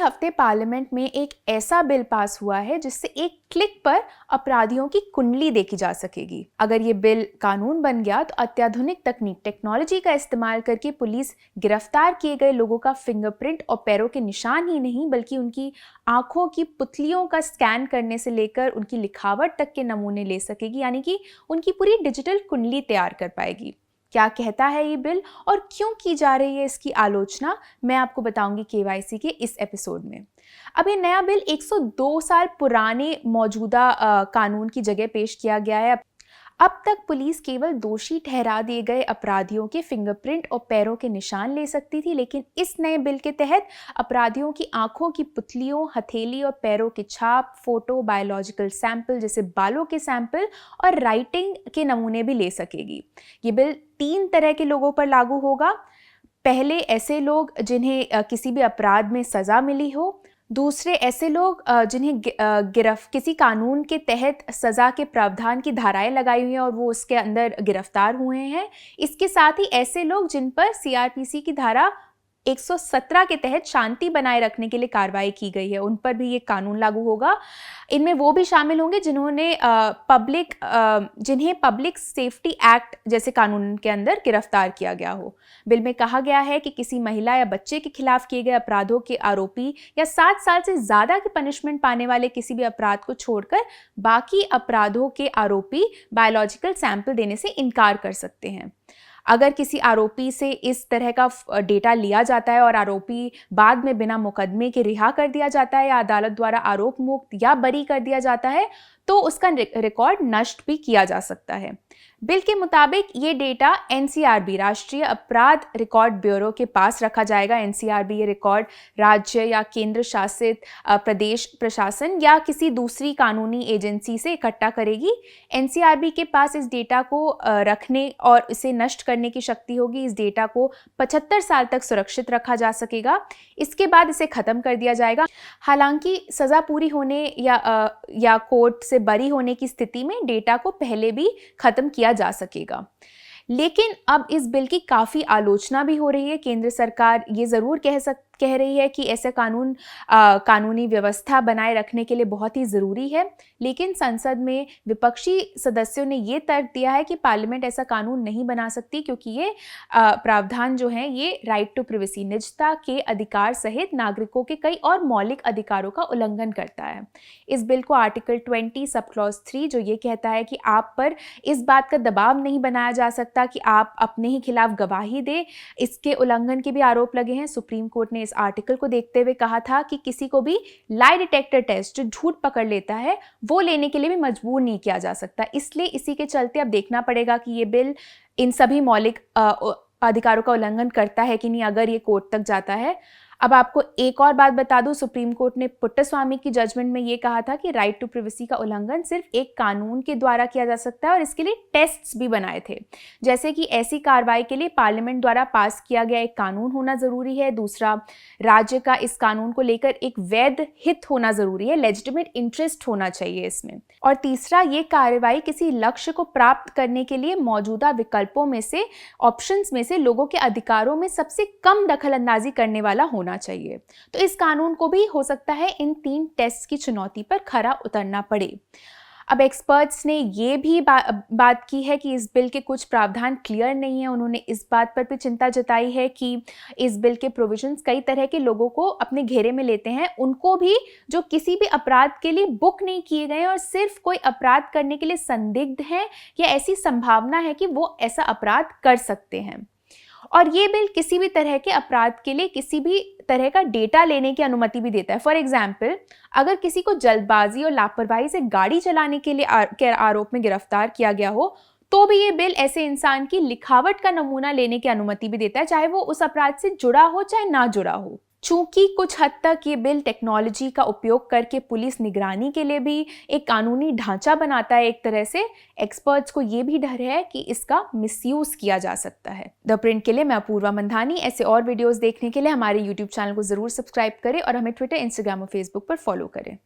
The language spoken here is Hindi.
हफ्ते पार्लियामेंट में एक ऐसा बिल पास हुआ है जिससे एक क्लिक पर अपराधियों की कुंडली देखी जा सकेगी। अगर ये बिल कानून बन गया तो अत्याधुनिक टेक्नोलॉजी का इस्तेमाल करके पुलिस गिरफ्तार किए गए लोगों का फिंगरप्रिंट और पैरों के निशान ही नहीं बल्कि उनकी आंखों की पुतलियों का स्कैन करने से लेकर उनकी लिखावट तक के नमूने ले सकेगी, यानी कि उनकी पूरी डिजिटल कुंडली तैयार कर पाएगी। क्या कहता है ये बिल और क्यों की जा रही है इसकी आलोचना, मैं आपको बताऊंगी केवाईसी के इस एपिसोड में। अब ये नया बिल 102 साल पुराने मौजूदा कानून की जगह पेश किया गया है। अब तक पुलिस केवल दोषी ठहरा दिए गए अपराधियों के फिंगरप्रिंट और पैरों के निशान ले सकती थी, लेकिन इस नए बिल के तहत अपराधियों की आंखों की पुतलियों, हथेली और पैरों के छाप, फोटो, बायोलॉजिकल सैंपल जैसे बालों के सैंपल और राइटिंग के नमूने भी ले सकेगी। ये बिल 3 तरह के लोगों पर लागू होगा। पहले, ऐसे लोग जिन्हें किसी भी अपराध में सजा मिली हो। दूसरे, ऐसे लोग जिन्हें किसी कानून के तहत सज़ा के प्रावधान की धाराएं लगाई हुई हैं और वो उसके अंदर गिरफ्तार हुए हैं। इसके साथ ही ऐसे लोग जिन पर सीआरपीसी की धारा 117 के तहत शांति बनाए रखने के लिए कार्रवाई की गई है, उन पर भी ये कानून लागू होगा। इनमें वो भी शामिल होंगे जिन्हें पब्लिक सेफ्टी एक्ट जैसे कानून के अंदर गिरफ्तार किया गया हो। बिल में कहा गया है कि किसी महिला या बच्चे के खिलाफ किए गए अपराधों के आरोपी या 7 साल से ज़्यादा की पनिशमेंट पाने वाले किसी भी अपराध को छोड़कर बाकी अपराधों के आरोपी बायोलॉजिकल सैंपल देने से इनकार कर सकते हैं। अगर किसी आरोपी से इस तरह का डेटा लिया जाता है और आरोपी बाद में बिना मुकदमे के रिहा कर दिया जाता है या अदालत द्वारा आरोप मुक्त या बरी कर दिया जाता है तो उसका रिकॉर्ड नष्ट भी किया जा सकता है। बिल के मुताबिक ये डेटा एनसीआरबी, राष्ट्रीय अपराध रिकॉर्ड ब्यूरो के पास रखा जाएगा। एनसीआरबी ये रिकॉर्ड राज्य या केंद्र शासित प्रदेश प्रशासन या किसी दूसरी कानूनी एजेंसी से इकट्ठा करेगी। एनसीआरबी के पास इस डेटा को रखने और इसे नष्ट करने की शक्ति होगी। इस डेटा को 75 साल तक सुरक्षित रखा जा सकेगा। इसके बाद इसे खत्म कर दिया जाएगा। हालांकि सजा पूरी होने या कोर्ट से बरी होने की स्थिति में डेटा को पहले भी खत्म किया जा सकेगा। लेकिन अब इस बिल की काफ़ी आलोचना भी हो रही है। केंद्र सरकार ये ज़रूर कह रही है कि ऐसे कानूनी व्यवस्था बनाए रखने के लिए बहुत ही ज़रूरी है, लेकिन संसद में विपक्षी सदस्यों ने ये तर्क दिया है कि पार्लियामेंट ऐसा कानून नहीं बना सकती क्योंकि ये प्रावधान जो हैं ये राइट टू प्रिवेसी, निजता के अधिकार सहित नागरिकों के कई और मौलिक अधिकारों का उल्लंघन करता है। इस बिल को आर्टिकल 20 सब क्लॉज 3 जो ये कहता है कि आप पर इस बात का दबाव नहीं बनाया जा सकता कि आप अपने ही खिलाफ गवाही दें, इसके उल्लंघन के भी आरोप लगे हैं। सुप्रीम कोर्ट ने इस आर्टिकल को देखते हुए कहा था कि किसी को भी लाई डिटेक्टर टेस्ट जो झूठ पकड़ लेता है वो लेने के लिए भी मजबूर नहीं किया जा सकता। इसलिए इसी के चलते अब देखना पड़ेगा कि ये बिल इन सभी मौलिक अधिकारों का उल्लंघन करता है कि नहीं अगर ये कोर्ट तक जाता है। अब आपको एक और बात बता दूं, सुप्रीम कोर्ट ने पुट्टस्वामी की जजमेंट में ये कहा था कि राइट टू प्रिवेसी का उल्लंघन सिर्फ एक कानून के द्वारा किया जा सकता है और इसके लिए टेस्ट्स भी बनाए थे, जैसे कि ऐसी कार्रवाई के लिए पार्लियामेंट द्वारा पास किया गया एक कानून होना जरूरी है। दूसरा, राज्य का इस कानून को लेकर एक वैध हित होना जरूरी है, लेजिटिमेट इंटरेस्ट होना चाहिए इसमें। और तीसरा, ये कार्रवाई किसी लक्ष्य को प्राप्त करने के लिए मौजूदा विकल्पों में से, ऑप्शंस में से लोगों के अधिकारों में सबसे कम दखल अंदाजी करने वाला होना चाहिए। तो इस कानून को भी हो सकता है इन 3 टेस्ट की चुनौती पर खरा उतरना पड़े। अब एक्सपर्ट्स ने ये भी बात की है कि इस बिल के कुछ प्रावधान क्लियर नहीं है। उन्होंने इस बात पर भी चिंता जताई है कि इस बिल के प्रोविजंस कई तरह के लोगों को अपने घेरे में लेते हैं, उनको भी जो किसी भी अपराध के लिए बुक नहीं किए गए और सिर्फ कोई अपराध करने के लिए संदिग्ध हैं या ऐसी संभावना है कि वो ऐसा अपराध कर सकते हैं। और ये बिल किसी भी तरह के अपराध के लिए किसी भी तरह का डेटा लेने की अनुमति भी देता है। फॉर एग्जाम्पल, अगर किसी को जल्दबाजी और लापरवाही से गाड़ी चलाने के आरोप में गिरफ्तार किया गया हो तो भी ये बिल ऐसे इंसान की लिखावट का नमूना लेने की अनुमति भी देता है, चाहे वो उस अपराध से जुड़ा हो चाहे ना जुड़ा हो। चूंकि कुछ हद तक ये बिल टेक्नोलॉजी का उपयोग करके पुलिस निगरानी के लिए भी एक कानूनी ढांचा बनाता है एक तरह से, एक्सपर्ट्स को ये भी डर है कि इसका मिसयूज किया जा सकता है। द प्रिंट के लिए मैं अपूर्वा मंधानी। ऐसे और वीडियोस देखने के लिए हमारे यूट्यूब चैनल को जरूर सब्सक्राइब करें और हमें ट्विटर, इंस्टाग्राम और फेसबुक पर फॉलो करें।